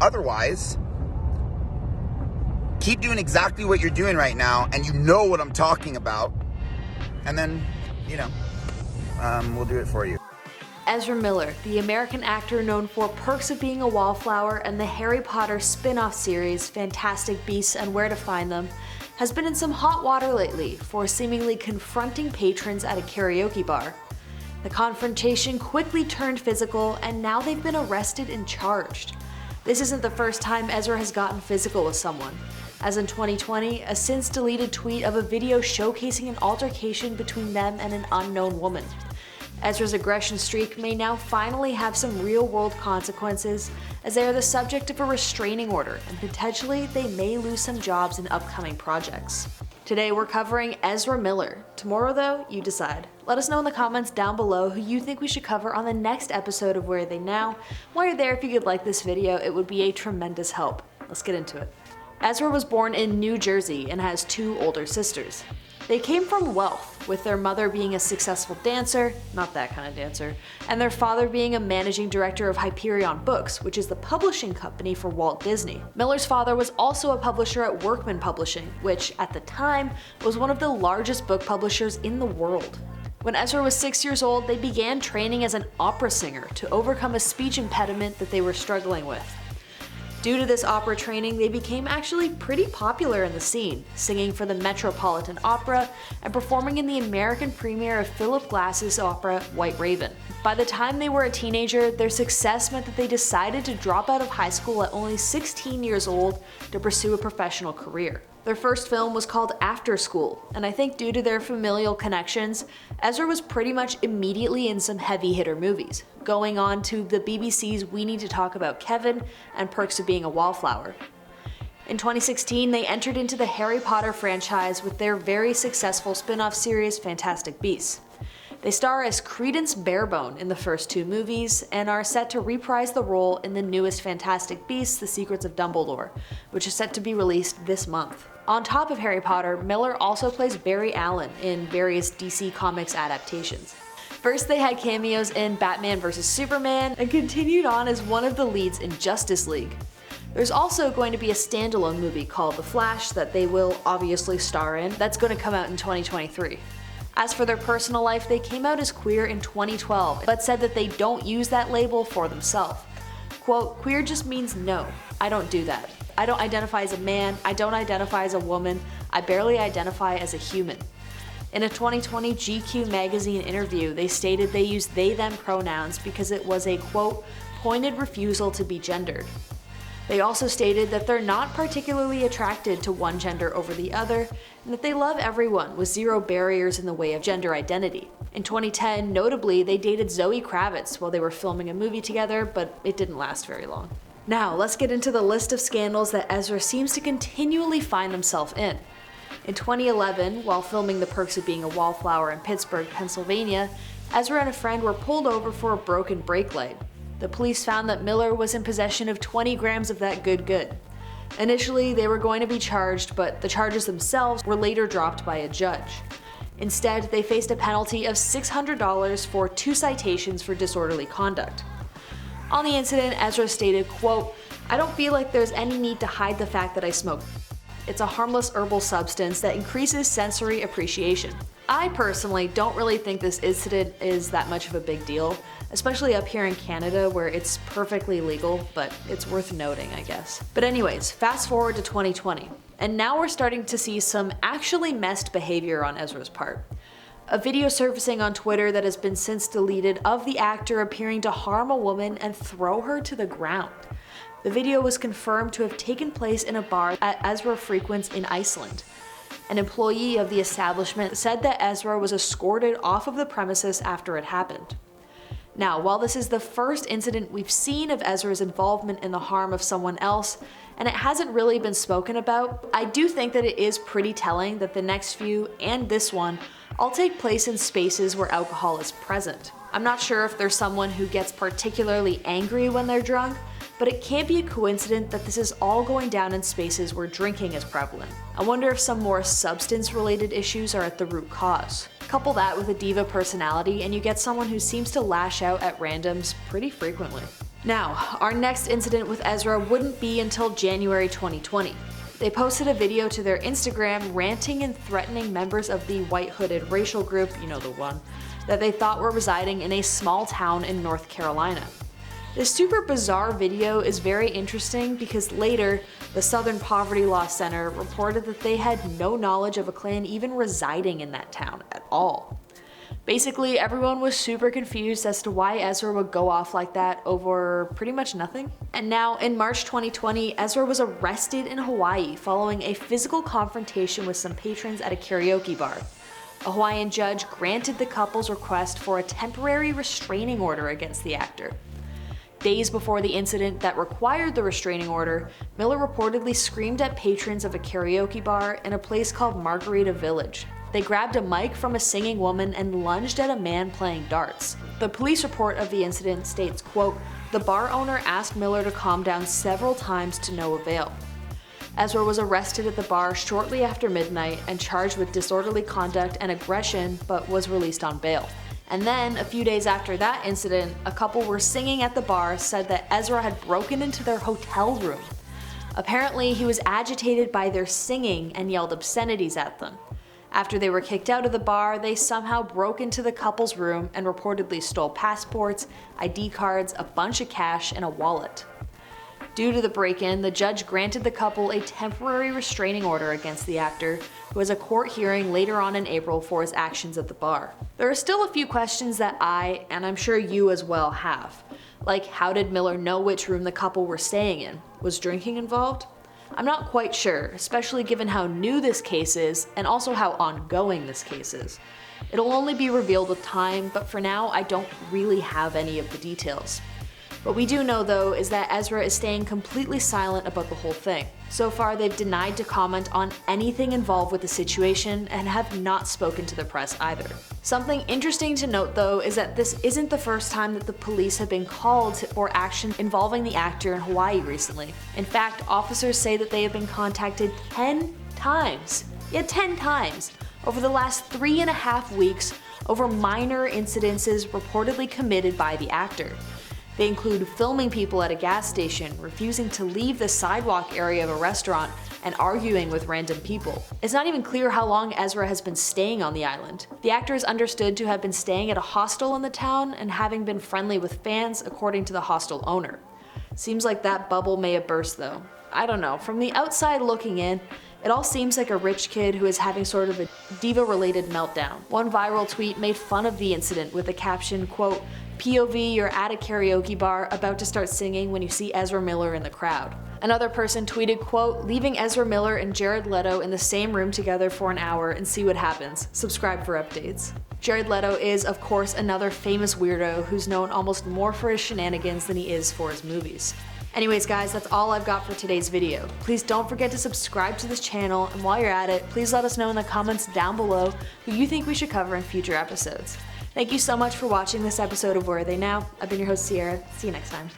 Otherwise, keep doing exactly what you're doing right now, and you know what I'm talking about, and then, we'll do it for you. Ezra Miller, the American actor known for Perks of Being a Wallflower and the Harry Potter spin-off series Fantastic Beasts and Where to Find Them, has been in some hot water lately for seemingly confronting patrons at a karaoke bar. The confrontation quickly turned physical, and now they've been arrested and charged. This isn't the first time Ezra has gotten physical with someone, as in 2020, a since-deleted tweet of a video showcasing an altercation between them and an unknown woman. Ezra's aggression streak may now finally have some real-world consequences, as they are the subject of a restraining order, and potentially they may lose some jobs in upcoming projects. Today we're covering Ezra Miller. Tomorrow though, you decide. Let us know in the comments down below who you think we should cover on the next episode of Where Are They Now. While you're there, if you could like this video, it would be a tremendous help. Let's get into it. Ezra was born in New Jersey and has two older sisters. They came from wealth, with their mother being a successful dancer, not that kind of dancer, and their father being a managing director of Hyperion Books, which is the publishing company for Walt Disney. Miller's father was also a publisher at Workman Publishing, which, at the time, was one of the largest book publishers in the world. When Ezra was 6 years old, they began training as an opera singer to overcome a speech impediment that they were struggling with. Due to this opera training, they became actually pretty popular in the scene, singing for the Metropolitan Opera and performing in the American premiere of Philip Glass's opera White Raven. By the time they were a teenager, their success meant that they decided to drop out of high school at only 16 years old to pursue a professional career. Their first film was called After School, and I think due to their familial connections, Ezra was pretty much immediately in some heavy hitter movies, going on to the BBC's We Need to Talk About Kevin and Perks of Being a Wallflower. In 2016, they entered into the Harry Potter franchise with their very successful spin-off series Fantastic Beasts. They star as Credence Barebone in the first two movies, and are set to reprise the role in the newest Fantastic Beasts: The Secrets of Dumbledore, which is set to be released this month. On top of Harry Potter, Miller also plays Barry Allen in various DC Comics adaptations. First they had cameos in Batman vs Superman, and continued on as one of the leads in Justice League. There's also going to be a standalone movie called The Flash that they will obviously star in, that's going to come out in 2023. As for their personal life, they came out as queer in 2012, but said that they don't use that label for themselves. Quote, "Queer just means no, I don't do that. I don't identify as a man, I don't identify as a woman, I barely identify as a human." In a 2020 GQ magazine interview, they stated they used they/them pronouns because it was a, quote, "pointed refusal to be gendered." They also stated that they're not particularly attracted to one gender over the other, and that they love everyone with zero barriers in the way of gender identity. In 2010, notably, they dated Zoe Kravitz while they were filming a movie together, but it didn't last very long. Now, let's get into the list of scandals that Ezra seems to continually find himself in. In 2011, while filming The Perks of Being a Wallflower in Pittsburgh, Pennsylvania, Ezra and a friend were pulled over for a broken brake light. The police found that Miller was in possession of 20 grams of that good. Initially, they were going to be charged, but the charges themselves were later dropped by a judge. Instead, they faced a penalty of $600 for 2 citations for disorderly conduct. On the incident, Ezra stated, quote, "I don't feel like there's any need to hide the fact that I smoke. It's a harmless herbal substance that increases sensory appreciation. I personally don't really think this incident is that much of a big deal, especially up here in Canada where it's perfectly legal, but it's worth noting, I guess." But anyways, fast forward to 2020, and now we're starting to see some actually messed behavior on Ezra's part. A video surfacing on Twitter that has been since deleted of the actor appearing to harm a woman and throw her to the ground. The video was confirmed to have taken place in a bar that Ezra frequents in Iceland. An employee of the establishment said that Ezra was escorted off of the premises after it happened. Now, while this is the first incident we've seen of Ezra's involvement in the harm of someone else, and it hasn't really been spoken about, I do think that it is pretty telling that the next few, and this one, all take place in spaces where alcohol is present. I'm not sure if there's someone who gets particularly angry when they're drunk, but it can't be a coincidence that this is all going down in spaces where drinking is prevalent. I wonder if some more substance-related issues are at the root cause. Couple that with a diva personality and you get someone who seems to lash out at randoms pretty frequently. Now, our next incident with Ezra wouldn't be until January 2020. They posted a video to their Instagram ranting and threatening members of the white hooded racial group, you know the one, that they thought were residing in a small town in North Carolina. This super bizarre video is very interesting because later, the Southern Poverty Law Center reported that they had no knowledge of a Klan even residing in that town at all. Basically, everyone was super confused as to why Ezra would go off like that over pretty much nothing. And now, in March 2020, Ezra was arrested in Hawaii following a physical confrontation with some patrons at a karaoke bar. A Hawaiian judge granted the couple's request for a temporary restraining order against the actor. Days before the incident that required the restraining order, Miller reportedly screamed at patrons of a karaoke bar in a place called Margarita Village. They grabbed a mic from a singing woman and lunged at a man playing darts. The police report of the incident states, quote, "The bar owner asked Miller to calm down several times to no avail." Ezra was arrested at the bar shortly after midnight and charged with disorderly conduct and aggression, but was released on bail. And then, a few days after that incident, a couple were singing at the bar said that Ezra had broken into their hotel room. Apparently, he was agitated by their singing and yelled obscenities at them. After they were kicked out of the bar, they somehow broke into the couple's room and reportedly stole passports, ID cards, a bunch of cash, and a wallet. Due to the break-in, the judge granted the couple a temporary restraining order against the actor, who has a court hearing later on in April for his actions at the bar. There are still a few questions that I, and I'm sure you as well, have. Like, how did Miller know which room the couple were staying in? Was drinking involved? I'm not quite sure, especially given how new this case is, and also how ongoing this case is. It'll only be revealed with time, but for now I don't really have any of the details. What we do know though is that Ezra is staying completely silent about the whole thing. So far they've denied to comment on anything involved with the situation and have not spoken to the press either. Something interesting to note though is that this isn't the first time that the police have been called for action involving the actor in Hawaii recently. In fact, officers say that they have been contacted 10 times. Yeah, 10 times over the last 3.5 weeks over minor incidences reportedly committed by the actor. They include filming people at a gas station, refusing to leave the sidewalk area of a restaurant, and arguing with random people. It's not even clear how long Ezra has been staying on the island. The actor is understood to have been staying at a hostel in the town and having been friendly with fans, according to the hostel owner. Seems like that bubble may have burst though. I don't know, from the outside looking in, it all seems like a rich kid who is having sort of a diva-related meltdown. One viral tweet made fun of the incident with the caption, quote, "POV, you're at a karaoke bar about to start singing when you see Ezra Miller in the crowd." Another person tweeted, quote, "Leaving Ezra Miller and Jared Leto in the same room together for an hour and see what happens. Subscribe for updates." Jared Leto is, of course, another famous weirdo who's known almost more for his shenanigans than he is for his movies. Anyways guys, that's all I've got for today's video. Please don't forget to subscribe to this channel, and while you're at it, please let us know in the comments down below who you think we should cover in future episodes. Thank you so much for watching this episode of Where Are They Now? I've been your host Sierra. See you next time.